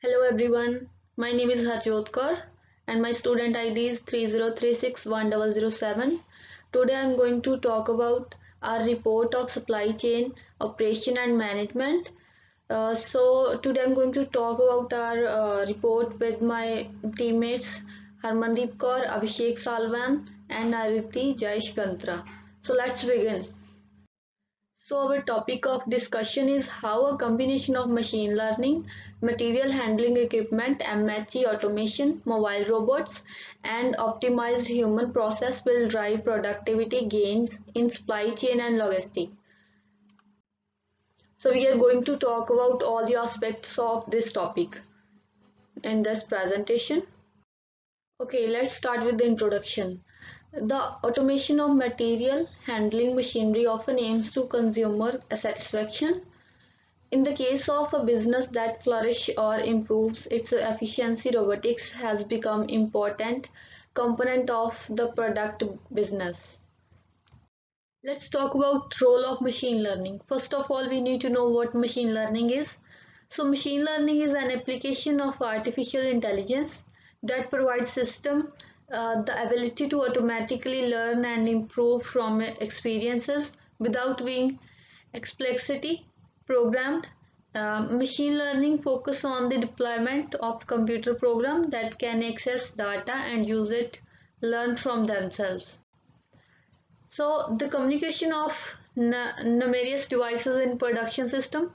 Hello everyone, my name is Harjot Kaur and my student ID is 303610007. Today I am going to talk about our report of supply chain operation and management. Today I am going to talk about our report with my teammates Harmandeep Kaur, Abhishek Salwan and Ariti Jaish Gantra. So let's begin. So our topic of discussion is how a combination of machine learning, material handling equipment, MHE automation, mobile robots, and optimized human process will drive productivity gains in supply chain and logistics. So we are going to talk about all the aspects of this topic in this presentation. Okay, let's start with the introduction. The automation of material handling machinery often aims to consumer satisfaction. In the case of a business that flourishes or improves its efficiency, robotics has become important component of the product business. Let's talk about role of machine learning. First of all, we need to know what machine learning is. So machine learning is an application of artificial intelligence that provides system the ability to automatically learn and improve from experiences without being explicitly programmed. Machine learning focus on the deployment of computer program that can access data and use it learn from themselves. So the communication of numerous devices in production system,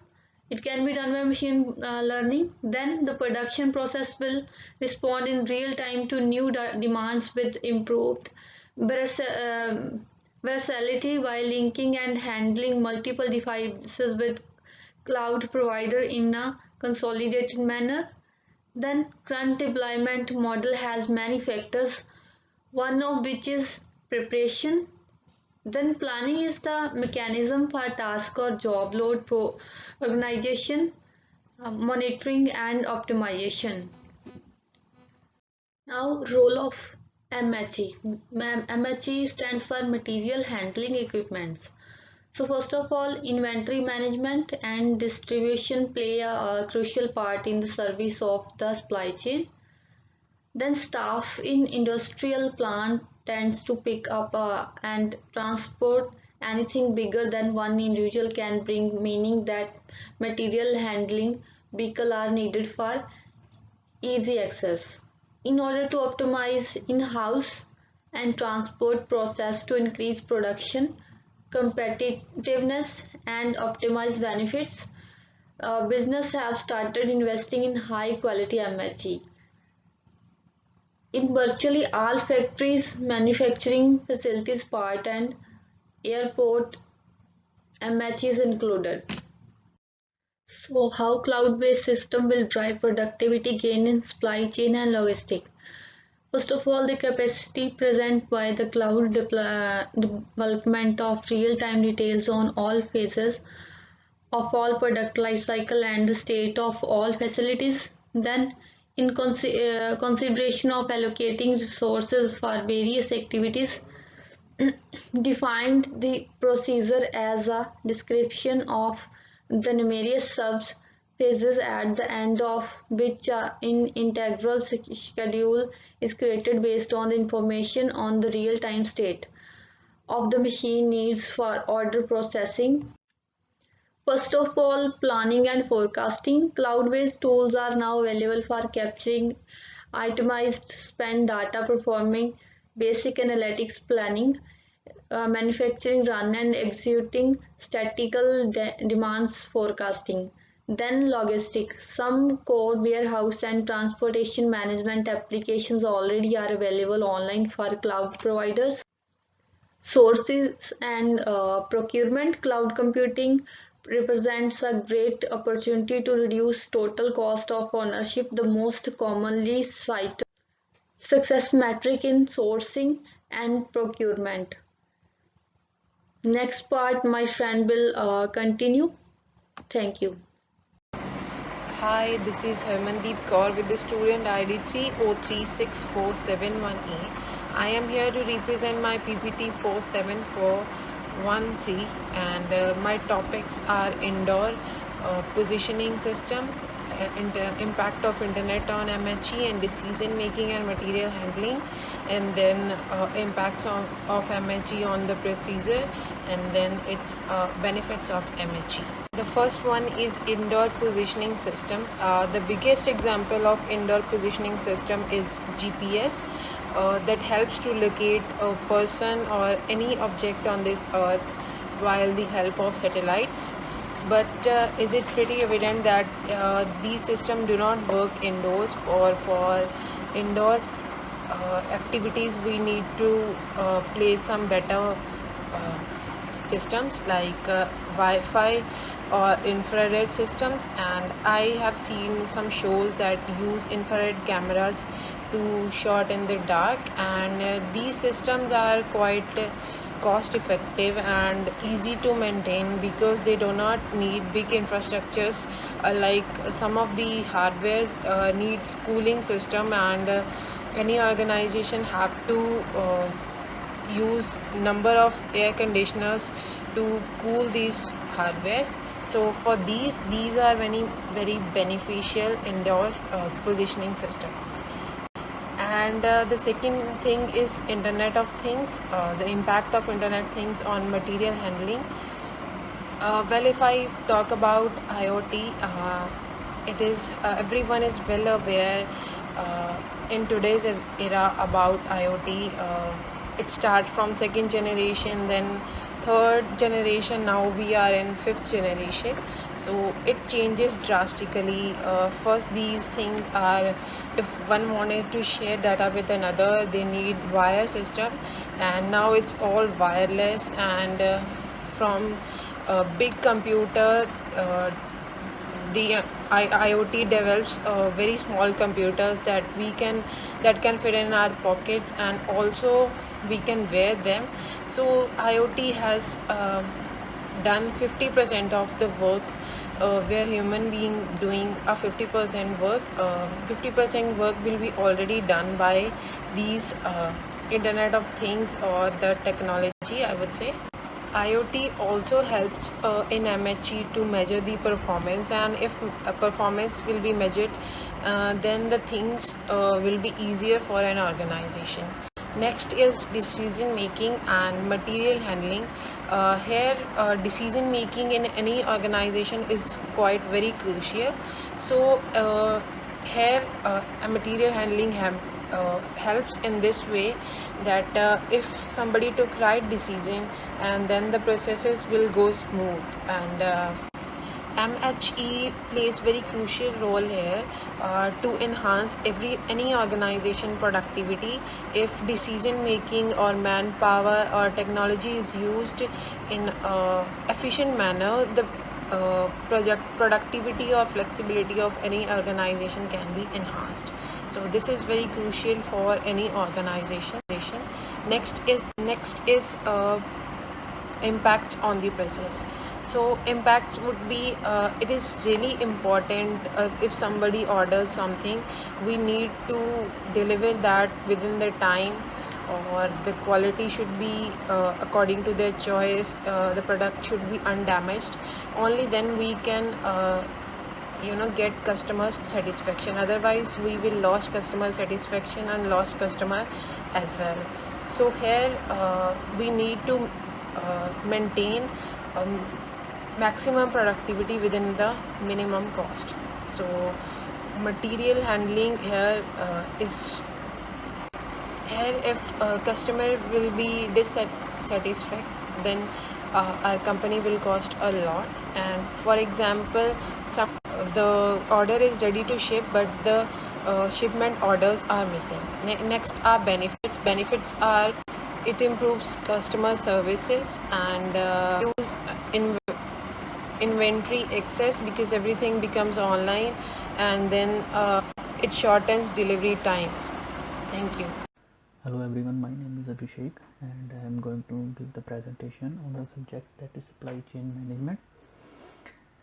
it can be done by machine learning. Then the production process will respond in real time to new demands with improved versatility while linking and handling multiple devices with cloud provider in a consolidated manner. Then current deployment model has many factors, one of which is preparation. Then planning is the mechanism for task or job load organization, monitoring and optimization. Now role of MHE. MHE stands for material handling equipments. So first of all, inventory management and distribution play a crucial part in the service of the supply chain. Then staff in industrial plant tends to pick up and transport anything bigger than one individual can bring, meaning that material handling vehicle are needed for easy access. In order to optimize in-house and transport process to increase production, competitiveness and optimize benefits, business have started investing in high quality MHE. In virtually all factories, manufacturing facilities, port and airport, MH is included. So how cloud-based system will drive productivity gain in supply chain and logistics? First of all, the capacity present by the cloud development of real-time details on all phases of all product life cycle and the state of all facilities. Then in consideration of allocating resources for various activities, defined the procedure as a description of the numerous subs phases at the end of which an integral schedule is created based on the information on the real-time state of the machine needs for order processing. First of all, planning and forecasting. Cloud-based tools are now available for capturing itemized spend data, performing basic analytics planning, manufacturing run and executing statistical demands forecasting. Then logistics. Some core warehouse and transportation management applications already are available online for cloud providers. Sources and procurement. Cloud computing represents a great opportunity to reduce total cost of ownership, the most commonly cited success metric in sourcing and procurement. Next part, my friend will continue. Thank you. Hi, this is Harmandeep Kaur with the student ID 3036471A. I am here to represent my PPT 47413 and my topics are indoor positioning system, impact of internet on MHE and decision making and material handling, and then impacts of MHE on the procedure, and then its benefits of MHE. The first one is indoor positioning system. The biggest example of indoor positioning system is GPS, that helps to locate a person or any object on this earth while the help of satellites. But is it pretty evident that these systems do not work indoors, or for indoor activities we need to place some better systems like Wi-Fi or infrared systems, and I have seen some shows that use infrared cameras to shot in the dark, and these systems are quite cost effective and easy to maintain because they do not need big infrastructures, like some of the hardware needs cooling system, and any organization have to use number of air conditioners to cool these hardwares. So for these are very beneficial indoor positioning system. And the second thing is internet of things, the impact of internet things on material handling. Well, if I talk about IoT, it is everyone is well aware in today's era about IoT. It starts from second generation, then third generation. Now we are in fifth generation, so it changes drastically. First, these things are, if one wanted to share data with another, they need wire system, and now it's all wireless, and from a big computer, the IoT develops very small computers that can fit in our pockets, and also we can wear them. So IoT has done 50% of the work, where human being doing a 50% work. 50% work will be already done by these Internet of Things or the technology, I would say. IoT also helps in MHE to measure the performance, and if a performance will be measured, then the things will be easier for an organization. Next is decision making and material handling. Here, decision making in any organization is quite very crucial. So, here, a material handling helps in this way, that if somebody took right decision, and then the processes will go smooth, and MHE plays very crucial role here to enhance any organization productivity. If decision making or manpower or technology is used in efficient manner, the project productivity or flexibility of any organization can be enhanced. So this is very crucial for any organization. Next is impacts on the process. So impacts would be, it is really important, if somebody orders something, we need to deliver that within the time, or the quality should be according to their choice. The product should be undamaged. Only then we can get customer satisfaction. Otherwise we will lose customer satisfaction and lost customer as well. So here we need to maintain maximum productivity within the minimum cost. So material handling here is here, if a customer will be dissatisfied, then our company will cost a lot. And for example, the order is ready to ship, but the shipment orders are missing. Next are benefits are, it improves customer services, and use inventory excess because everything becomes online, and then it shortens delivery times. Thank you. Hello everyone, my name is Abhishek and I am going to give the presentation on the subject that is supply chain management,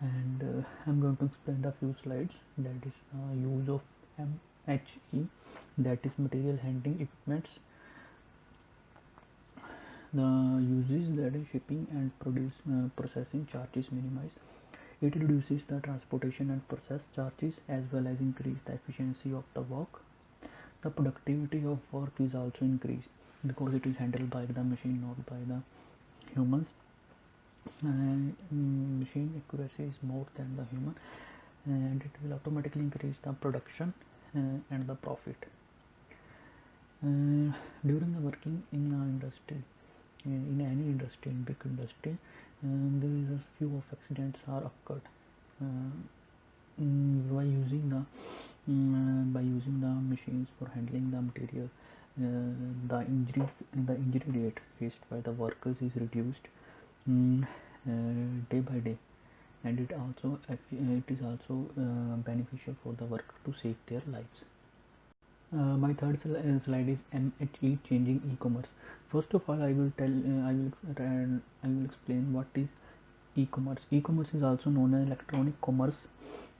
and I'm going to explain the few slides, that is use of MHE, that is material handling equipments, the uses, that is shipping and processing charges minimized, It reduces the transportation and process charges as well as increase the efficiency of the work. The productivity of work is also increased because it is handled by the machine, not by the humans. Machine accuracy is more than the human, and it will automatically increase the production and the profit. During the working in the industry, in any industry, in big industry, there is a few of accidents are occurred by using the machines for handling the material. The injury rate faced by the workers is reduced day by day, and it is also beneficial for the worker to save their lives. My third slide is MHE changing e-commerce. First of all, I will explain what is e-commerce. E-commerce is also known as electronic commerce,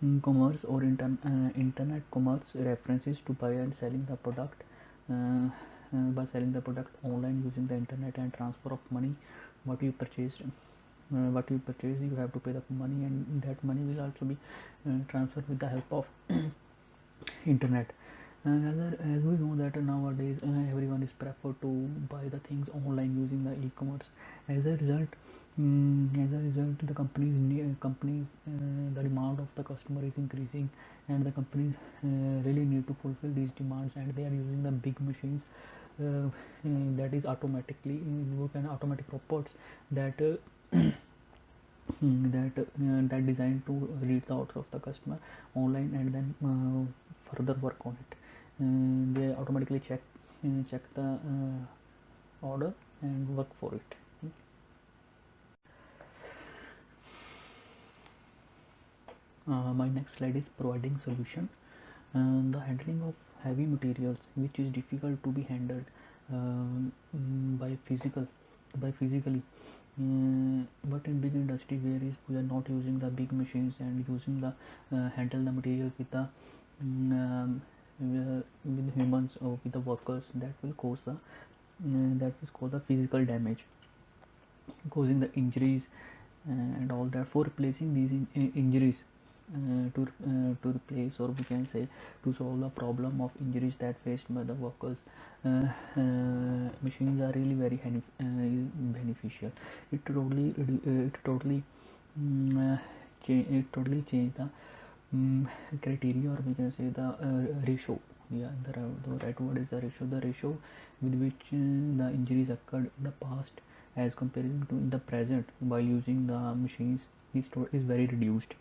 or internet commerce, references to buy and selling the product by selling the product online using the internet and transfer of money. What you purchase, you have to pay the money, and that money will also be transferred with the help of internet. As we know that nowadays everyone is preferred to buy the things online using the e-commerce. As a result, the companies the demand of the customer is increasing, and the companies really need to fulfill these demands, and they are using the big machines that is automatically work, and automatic robots that that designed to read the order of the customer online, and then further work on it. They automatically check the order and work for it. My next slide is providing solution. The handling of heavy materials, which is difficult to be handled by physically, but in big industry where we are not using the big machines and using the handle the material with the with humans or with the workers, that will cause the physical damage, causing the injuries and all that. For replacing these injuries, to replace, or we can say to solve the problem of injuries that faced by the workers, machines are really very beneficial. It totally changed the criteria, or we can say the ratio. Yeah, the right word is the ratio. The ratio with which the injuries occurred in the past as comparison to in the present by using the machines is very reduced.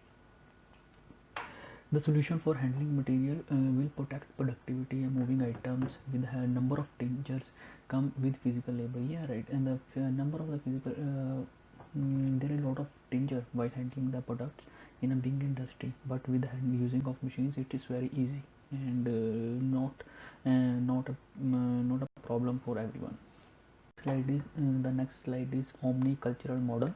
The solution for handling material will protect productivity and moving items with a number of dangers come with physical labor. Yeah, right. And the number of the physical there is a lot of danger while handling the products in a big industry, but with the using of machines it is very easy, and not a problem for everyone. The next slide is omnicultural model.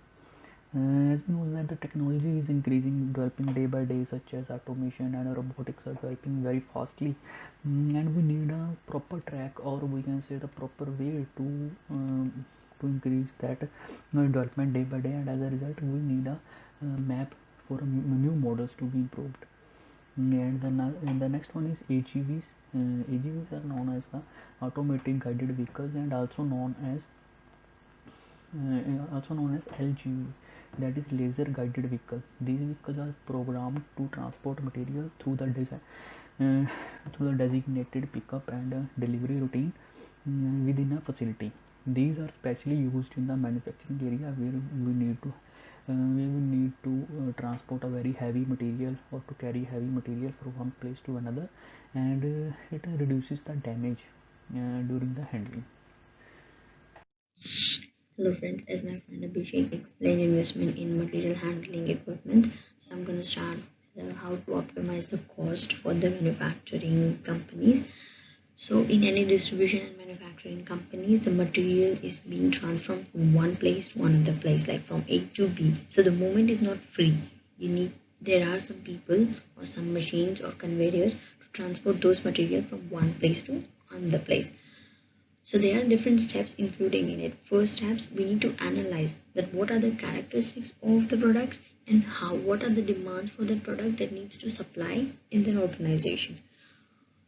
As we know that the technology is increasing, developing day by day, such as automation and robotics are developing very fastly, and we need a proper track, or we can say the proper way to increase that development day by day, and as a result we need a map for new models to be improved. And the next one is AGVs. AGVs are known as the automatic guided vehicles, and also known as LGV, that is laser guided vehicle. These vehicles are programmed to transport material through the designated pickup and delivery routine within a facility. These are specially used in the manufacturing area where we will need to transport a very heavy material, or to carry heavy material from one place to another, and it reduces the damage during the handling. Hello friends, as my friend Abhishek explained investment in material handling equipment, so I'm going to start with how to optimize the cost for the manufacturing companies. So in any distribution and manufacturing companies, the material is being transferred from one place to another place, like from A to B. So the movement is not free. There are some people or some machines or conveyors to transport those material from one place to another place. So there are different steps including in it. First steps, we need to analyze that what are the characteristics of the products and what are the demands for that product that needs to supply in the organization.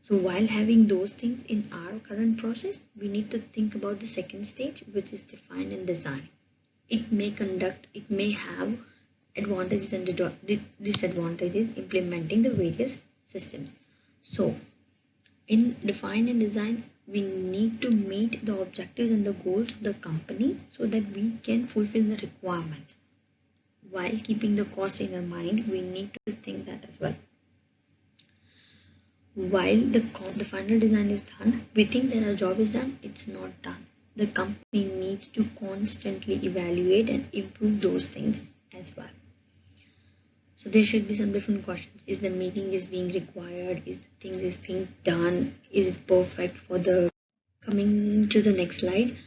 So while having those things in our current process, we need to think about the second stage, which is define and design. It may have advantages and disadvantages implementing the various systems. So in define and design, we need to meet the objectives and the goals of the company so that we can fulfill the requirements. While keeping the cost in our mind, we need to think that as well. While the final design is done, we think that our job is done. It's not done. The company needs to constantly evaluate and improve those things as well. So there should be some different questions. Is the meeting is being required? Is the things is being done? Is it perfect for the coming to the next slide?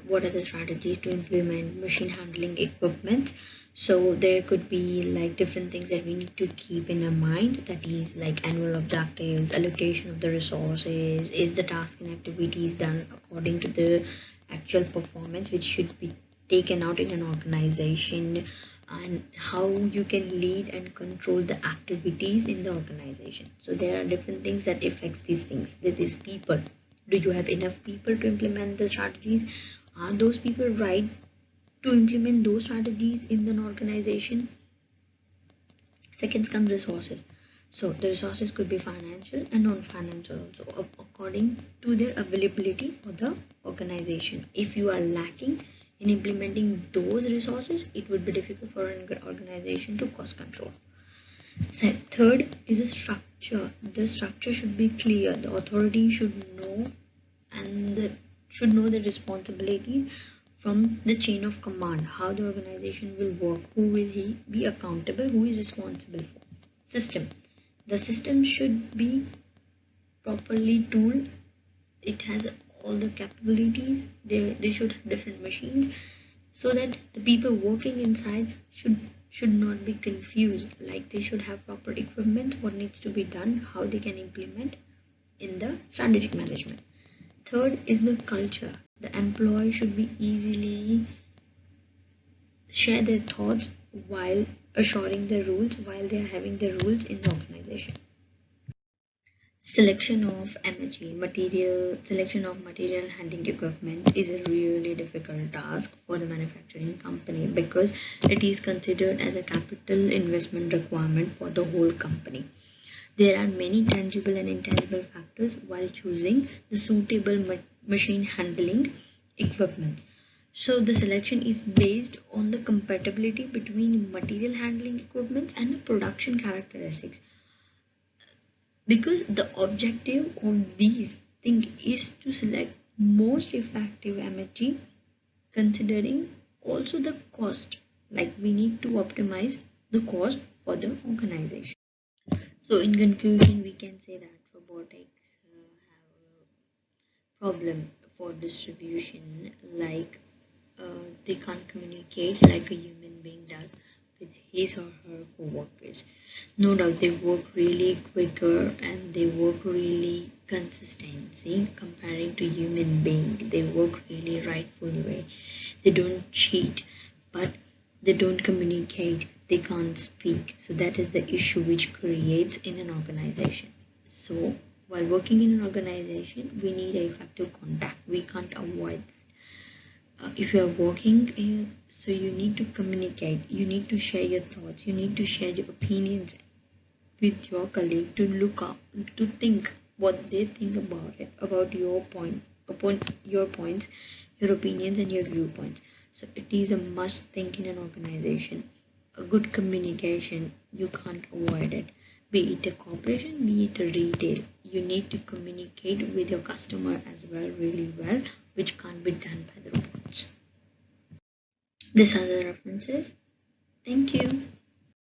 What are the strategies to implement machine handling equipment? So there could be like different things that we need to keep in our mind, that is like annual objectives, allocation of the resources, is the task and activities done according to the actual performance which should be taken out in an organization, and how you can lead and control the activities in the organization. So there are different things that affects these things. That is people. Do you have enough people to implement the strategies? Are those people right to implement those strategies in an organization? Second comes resources. So the resources could be financial and non-financial also, according to their availability for the organization. If you are lacking in implementing those resources, it would be difficult for an organization to cost control. Third is a structure. The structure should be clear. The authority should know the responsibilities from the chain of command, how the organization will work, who will he be accountable, who is responsible for. System. The system should be properly tooled. It has all the capabilities. They should have different machines so that the people working inside should not be confused. Like they should have proper equipment, what needs to be done, how they can implement in the strategic management. Third is the culture. The employee should be easily share their thoughts while assuring the rules, while they are having the rules in the organization. Selection of material handling equipment is a really difficult task for the manufacturing company because it is considered as a capital investment requirement for the whole company. There are many tangible and intangible factors while choosing the suitable machine handling equipment. So the selection is based on the compatibility between material handling equipment and production characteristics, because the objective of these things is to select most effective MHE, considering also the cost. Like we need to optimize the cost for the organization. So in conclusion, we can say that robotics have a problem for distribution, like they can't communicate like a human being does with his or her co-workers. No doubt they work really quicker and they work really consistency comparing to human being. They work really rightful way. They don't cheat, but they don't communicate. They can't speak. So that is the issue which creates in an organization. So while working in an organization, we need a effective contact. We can't avoid if you are working, so you need to communicate, you need to share your thoughts, you need to share your opinions with your colleague, to look up, to think what they think about it, about your your points, your opinions and your viewpoints. So it is a must think in an organization. A good communication, you can't avoid it. Be it a corporation, be it a retail, you need to communicate with your customer as well, really well, which can't be done by the robots. These are the references. Thank you.